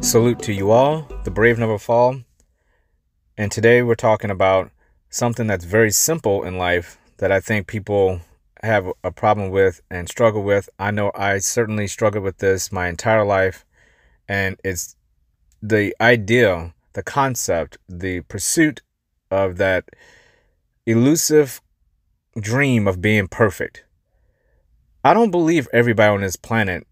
Salute to you all. The brave never fall. And today we're talking about something that's very simple in life that I think people have a problem with and struggle with. I know I certainly struggled with this my entire life. And it's the idea, the concept, the pursuit of that elusive dream of being perfect. I don't believe everybody on this planet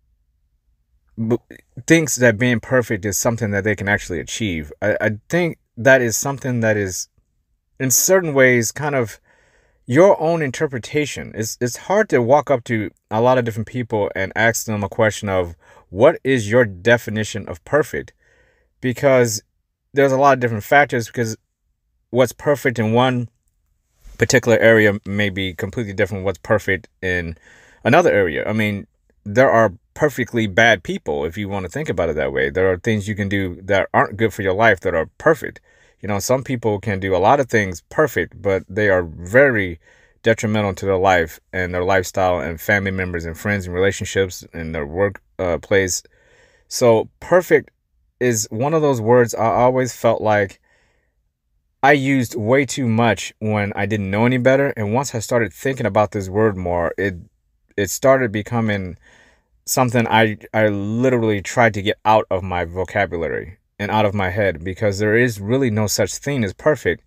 thinks that being perfect is something that they can actually achieve. I think that is something that is, in certain ways, kind of your own interpretation. It's hard to walk up to a lot of different people and ask them a question of, what is your definition of perfect? Because there's a lot of different factors, because what's perfect in one particular area may be completely different from what's perfect in another area. I mean, there are perfectly bad people, if you want to think about it that way. There are things you can do that aren't good for your life that are perfect. You know, some people can do a lot of things perfect, but they are very detrimental to their life and their lifestyle and family members and friends and relationships and their work place. So perfect is one of those words I always felt like I used way too much when I didn't know any better. And once I started thinking about this word more, it started becoming something I literally tried to get out of my vocabulary and out of my head, because there is really no such thing as perfect,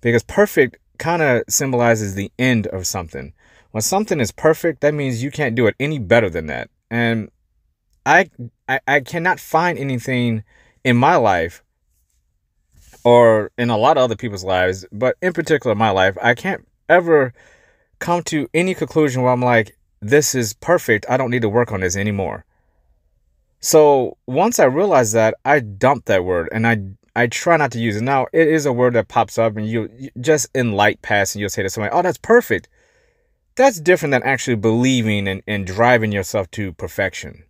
because perfect kind of symbolizes the end of something. When something is perfect, that means you can't do it any better than that. And I cannot find anything in my life, or in a lot of other people's lives, but in particular my life, I can't ever come to any conclusion where I'm like, this is perfect, I don't need to work on this anymore. So once I realized that, I dumped that word and I try not to use it. Now, it is a word that pops up and you just in light passing, you'll say to somebody, oh, that's perfect. That's different than actually believing and driving yourself to perfection.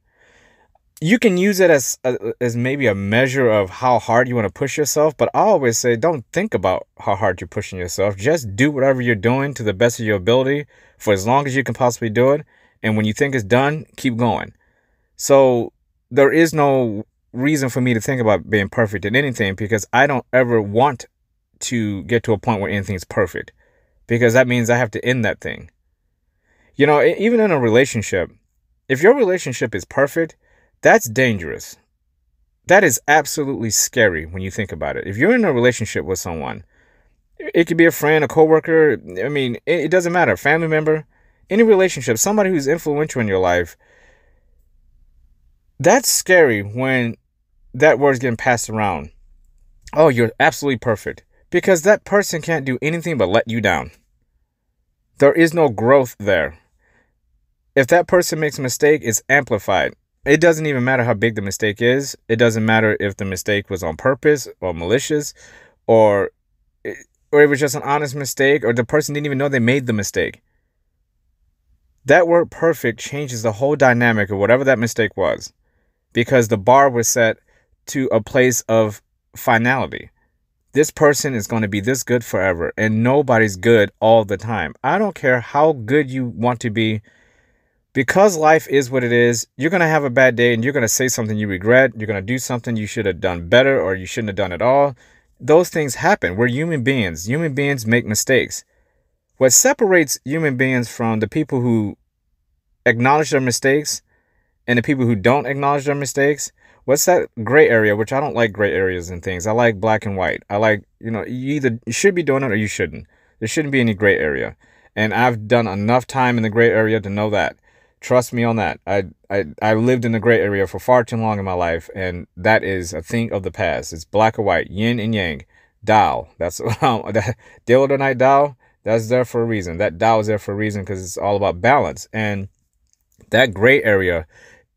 You can use it as maybe a measure of how hard you want to push yourself, but I always say, don't think about how hard you're pushing yourself. Just do whatever you're doing to the best of your ability for as long as you can possibly do it. And when you think it's done, keep going. So there is no reason for me to think about being perfect in anything, because I don't ever want to get to a point where anything's perfect, because that means I have to end that thing. You know, even in a relationship, if your relationship is perfect, that's dangerous. That is absolutely scary when you think about it. If you're in a relationship with someone, it could be a friend, a coworker, I mean, it doesn't matter, family member, any relationship, somebody who's influential in your life, that's scary when that word's getting passed around. Oh, you're absolutely perfect. Because that person can't do anything but let you down. There is no growth there. If that person makes a mistake, it's amplified. It doesn't even matter how big the mistake is. It doesn't matter if the mistake was on purpose or malicious, or it was just an honest mistake, or the person didn't even know they made the mistake. That word perfect changes the whole dynamic of whatever that mistake was, because the bar was set to a place of finality. This person is going to be this good forever, and nobody's good all the time. I don't care how good you want to be. Because life is what it is, you're going to have a bad day and you're going to say something you regret. You're going to do something you should have done better, or you shouldn't have done at all. Those things happen. We're human beings. Human beings make mistakes. What separates human beings from the people who acknowledge their mistakes and the people who don't acknowledge their mistakes, what's that gray area? Which I don't like gray areas and things. I like black and white. I like, you either you should be doing it or you shouldn't. There shouldn't be any gray area. And I've done enough time in the gray area to know that. Trust me on that. I lived in the gray area for far too long in my life, and that is a thing of the past. It's black or white, yin and yang, Tao. That's Daylitor Knight Tao. That's there for a reason. That Tao is there for a reason, because it's all about balance. And that gray area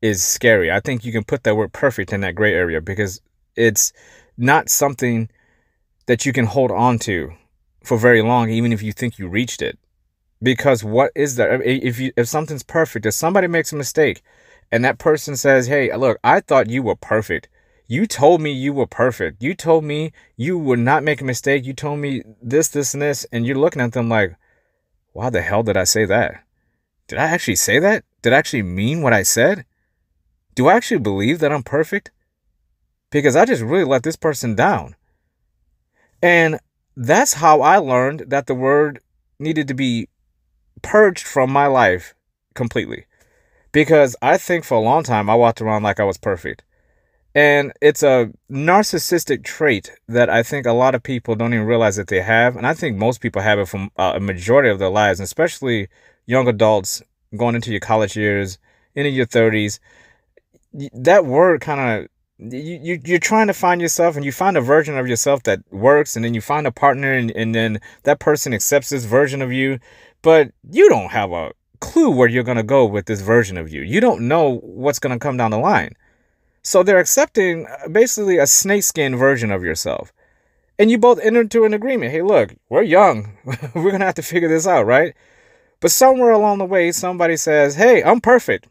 is scary. I think you can put that word perfect in that gray area, because it's not something that you can hold on to for very long, even if you think you reached it. Because what is that? If something's perfect, if somebody makes a mistake and that person says, hey, look, I thought you were perfect. You told me you were perfect. You told me you would not make a mistake. You told me this, this, and this. And you're looking at them like, why the hell did I say that? Did I actually say that? Did I actually mean what I said? Do I actually believe that I'm perfect? because I just really let this person down. And that's how I learned that the word needed to be purged from my life completely. Because I think for a long time I walked around like I was perfect. And it's a narcissistic trait that I think a lot of people don't even realize that they have. And I think most people have it from a majority of their lives, especially young adults going into your college years, into your 30s. That word kind of, you're trying to find yourself, and you find a version of yourself that works, and then you find a partner, and then that person accepts this version of you. But you don't have a clue where you're going to go with this version of you. You don't know what's going to come down the line. So they're accepting basically a snakeskin version of yourself. And you both enter into an agreement. Hey, look, we're young. We're going to have to figure this out, right? But somewhere along the way, somebody says, hey, I'm perfect.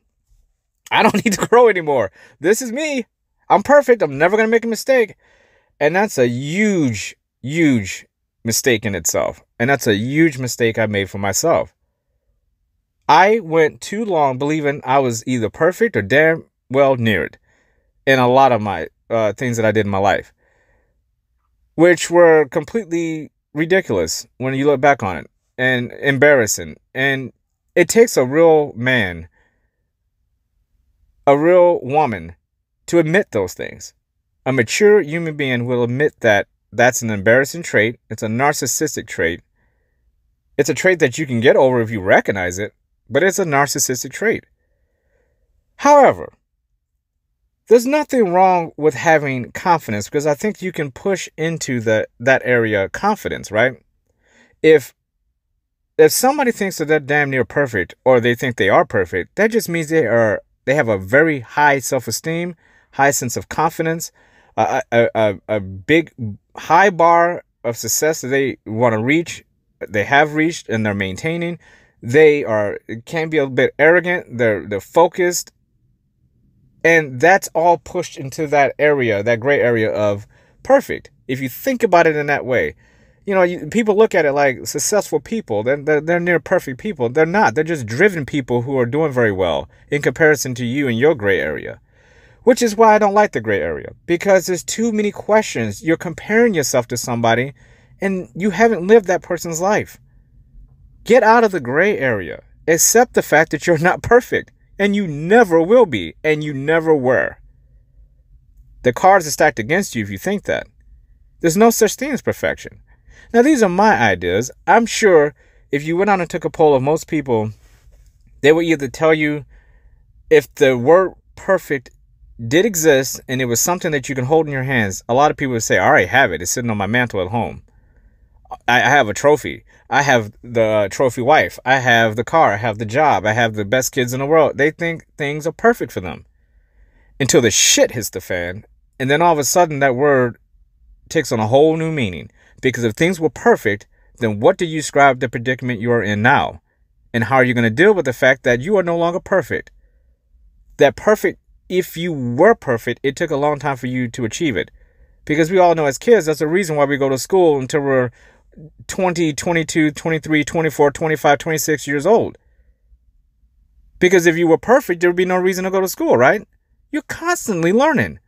I don't need to grow anymore. This is me. I'm perfect. I'm never going to make a mistake. And that's a huge, huge mistake in itself. And that's a huge mistake I made for myself. I went too long believing I was either perfect or damn well near it in a lot of my things that I did in my life, which were completely ridiculous when you look back on it, and embarrassing. And it takes a real man, a real woman, to admit those things. A mature human being will admit that that's an embarrassing trait. It's a narcissistic trait. It's a trait that you can get over if you recognize it, but it's a narcissistic trait. However, there's nothing wrong with having confidence, because I think you can push into that area of confidence, right? If somebody thinks that they're damn near perfect, or they think they are perfect, that just means they have a very high self-esteem, high sense of confidence, a big high bar of success that they want to reach, they have reached, and they're maintaining. They can be a bit arrogant. They're focused. And that's all pushed into that area, that gray area of perfect. If you think about it in that way, people look at it like successful people. They're near perfect people. They're not. They're just driven people who are doing very well in comparison to you and your gray area, which is why I don't like the gray area, because there's too many questions. You're comparing yourself to somebody and you haven't lived that person's life. Get out of the gray area. Accept the fact that you're not perfect. And you never will be, and you never were. The cards are stacked against you if you think that. There's no such thing as perfection. Now, these are my ideas. I'm sure if you went out and took a poll of most people, they would either tell you, if the word perfect did exist and it was something that you can hold in your hands, a lot of people would say, I already have it. It's sitting on my mantle at home. I have a trophy. I have the trophy wife. I have the car. I have the job. I have the best kids in the world. They think things are perfect for them until the shit hits the fan. And then all of a sudden that word takes on a whole new meaning. Because if things were perfect, then what do you ascribe the predicament you are in now? And how are you going to deal with the fact that you are no longer perfect? That perfect, if you were perfect, it took a long time for you to achieve it. Because we all know as kids, that's the reason why we go to school until we're 20, 22, 23, 24, 25, 26 years old. Because if you were perfect, there would be no reason to go to school, right? You're constantly learning.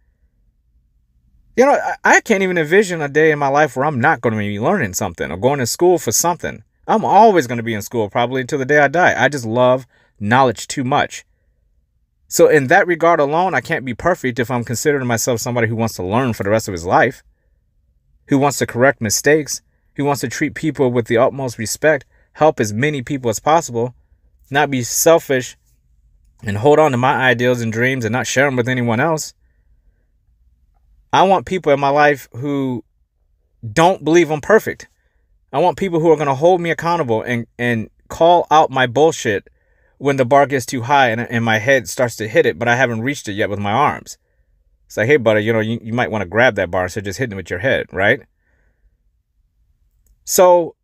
I can't even envision a day in my life where I'm not going to be learning something or going to school for something. I'm always going to be in school probably until the day I die. I just love knowledge too much. So in that regard alone, I can't be perfect if I'm considering myself somebody who wants to learn for the rest of his life, who wants to correct mistakes, who wants to treat people with the utmost respect, help as many people as possible, not be selfish and hold on to my ideals and dreams and not share them with anyone else. I want people in my life who don't believe I'm perfect. I want people who are going to hold me accountable and call out my bullshit when the bar gets too high and my head starts to hit it, but I haven't reached it yet with my arms. It's like, hey, buddy, you might want to grab that bar instead of just hitting it with your head, right? So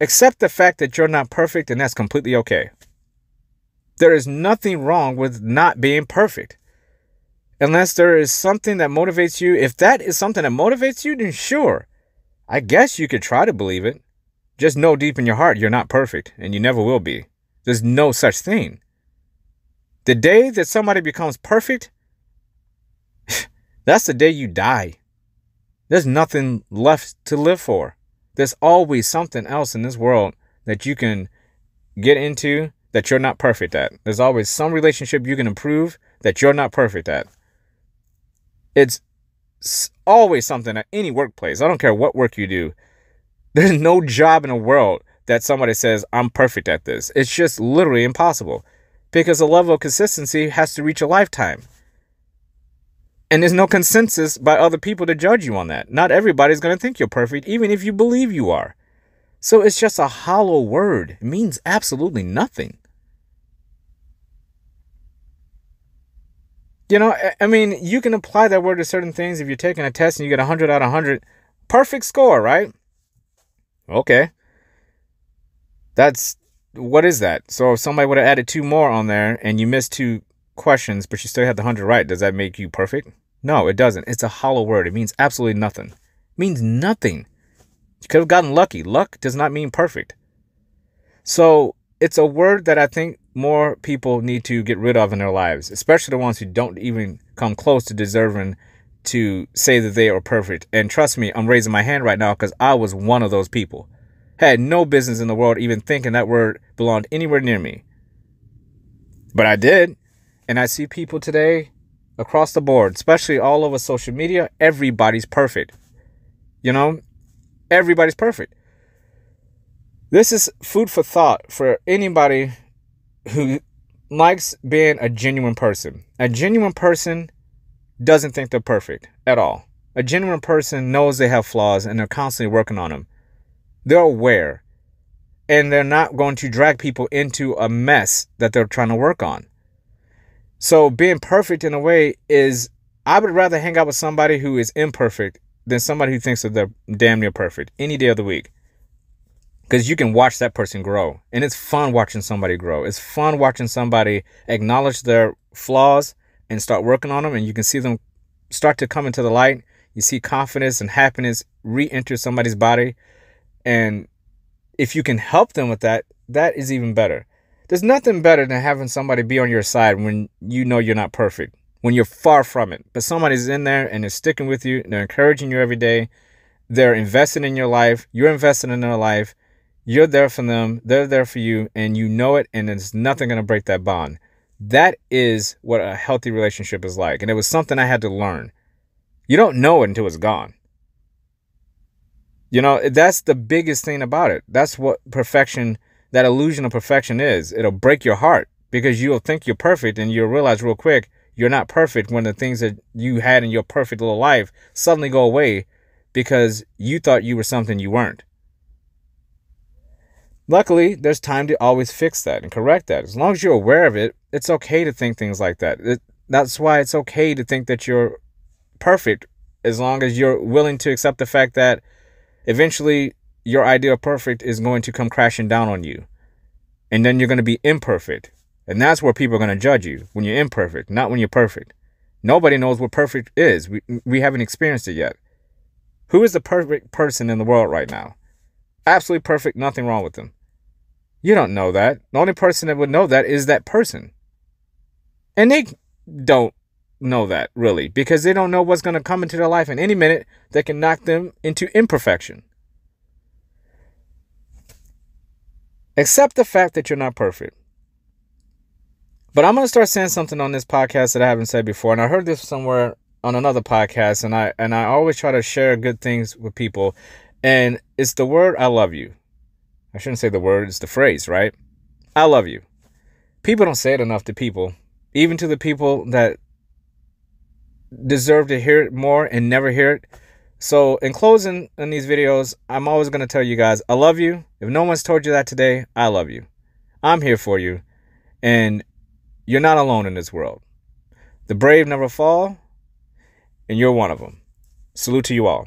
accept the fact that you're not perfect, and that's completely okay. There is nothing wrong with not being perfect. Unless there is something that motivates you. If that is something that motivates you, then sure, I guess you could try to believe it. Just know deep in your heart you're not perfect, and you never will be. There's no such thing. The day that somebody becomes perfect, That's the day you die. There's nothing left to live for. There's always something else in this world that you can get into that you're not perfect at. There's always some relationship you can improve that you're not perfect at. It's always something at any workplace. I don't care what work you do. There's no job in the world that somebody says, I'm perfect at this. It's just literally impossible because the level of consistency has to reach a lifetime. And there's no consensus by other people to judge you on that. Not everybody's going to think you're perfect, even if you believe you are. So it's just a hollow word. It means absolutely nothing. You know, I mean, you can apply that word to certain things. If you're taking a test and you get 100 out of 100, perfect score, right? Okay. What is that? So if somebody would have added 2 more on there and you missed 2 questions, but you still had the 100 right, does that make you perfect? No, it doesn't. It's a hollow word. It means absolutely nothing. It means nothing. You could have gotten lucky. Luck does not mean perfect. So it's a word that I think more people need to get rid of in their lives, especially the ones who don't even come close to deserving to say that they are perfect. And trust me, I'm raising my hand right now because I was one of those people. Had no business in the world even thinking that word belonged anywhere near me. But I did. And I see people today across the board, especially all over social media, everybody's perfect. You know, everybody's perfect. This is food for thought for anybody who likes being a genuine person. A genuine person doesn't think they're perfect at all. A genuine person knows they have flaws and they're constantly working on them. They're aware. And they're not going to drag people into a mess that they're trying to work on. So being perfect in a way is, I would rather hang out with somebody who is imperfect than somebody who thinks that they're damn near perfect any day of the week. Because you can watch that person grow. And it's fun watching somebody grow. It's fun watching somebody acknowledge their flaws and start working on them. And you can see them start to come into the light. You see confidence and happiness re-enter somebody's body. And if you can help them with that, that is even better. There's nothing better than having somebody be on your side when you know you're not perfect, when you're far from it. But somebody's in there and they're sticking with you. They're encouraging you every day. They're investing in your life. You're investing in their life. You're there for them. They're there for you. And you know it. And there's nothing going to break that bond. That is what a healthy relationship is like. And it was something I had to learn. You don't know it until it's gone. You know, that's the biggest thing about it. That's what perfection, that illusion of perfection is. It'll break your heart because you'll think you're perfect and you'll realize real quick you're not perfect when the things that you had in your perfect little life suddenly go away because you thought you were something you weren't. Luckily, there's time to always fix that and correct that. As long as you're aware of it, it's okay to think things like that. That's why it's okay to think that you're perfect as long as you're willing to accept the fact that eventually your idea of perfect is going to come crashing down on you. And then you're going to be imperfect. And that's where people are going to judge you, when you're imperfect, not when you're perfect. Nobody knows what perfect is. We haven't experienced it yet. Who is the perfect person in the world right now? Absolutely perfect, nothing wrong with them. You don't know that. The only person that would know that is that person. And they don't know that, really, because they don't know what's going to come into their life in any minute that can knock them into imperfection. Accept the fact that you're not perfect. But I'm going to start saying something on this podcast that I haven't said before, and I heard this somewhere on another podcast, and I always try to share good things with people, and it's the word I love you. I shouldn't say the word, it's the phrase, right? I love you. People don't say it enough to people, even to the people that deserve to hear it more and never hear it. So in closing in these videos, I'm always going to tell you guys, I love you. If no one's told you that today, I love you. I'm here for you. And you're not alone in this world. The brave never fall, and you're one of them. Salute to you all.